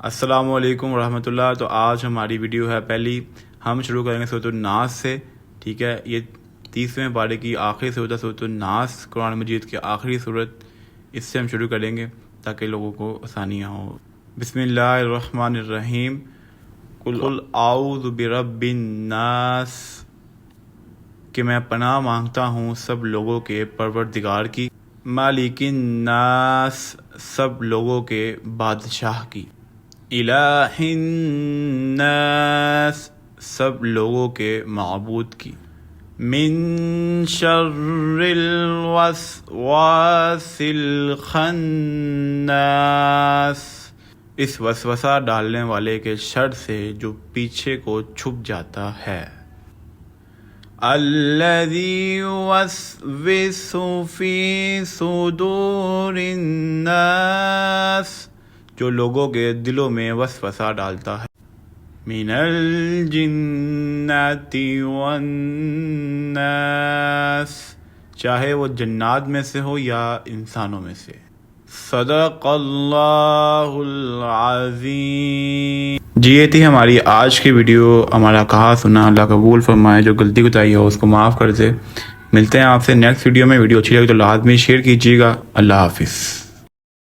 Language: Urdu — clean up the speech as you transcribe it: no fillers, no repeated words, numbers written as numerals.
السلام علیکم ورحمۃ اللہ۔ تو آج ہماری ویڈیو ہے پہلی، ہم شروع کریں گے سورۃ الناس سے، ٹھیک ہے۔ یہ 30ویں پارے کی آخری صورت ہے سورۃ الناس، قرآن مجید کی آخری صورت، اس سے ہم شروع کریں گے تاکہ لوگوں کو آسانیاں ہوں۔ بسم اللہ الرحمن الرحیم۔ قل اعوذ برب الناس، کہ میں پناہ مانگتا ہوں سب لوگوں کے پروردگار کی، مالک الناس، سب لوگوں کے بادشاہ کی، الہ الناس، سب لوگوں کے معبود کی، من شر الوسواس الخناس، اس وسوسہ ڈالنے والے کے شر سے جو پیچھے کو چھپ جاتا ہے، الذی یوسوس فی صدور الناس، جو لوگوں کے دلوں میں وسوسہ ڈالتا ہے، من الجنۃ والناس، چاہے وہ جنات میں سے ہو یا انسانوں میں سے۔ صدق اللہ العظیم۔ جی یہ تھی ہماری آج کی ویڈیو، ہمارا کہا سنا اللہ قبول فرمائے، جو غلطی کوتاہی ہو اس کو معاف کر دے۔ ملتے ہیں آپ سے نیکسٹ ویڈیو میں۔ ویڈیو اچھی لگے تو لازمی شیئر کیجیے گا۔ اللہ حافظ۔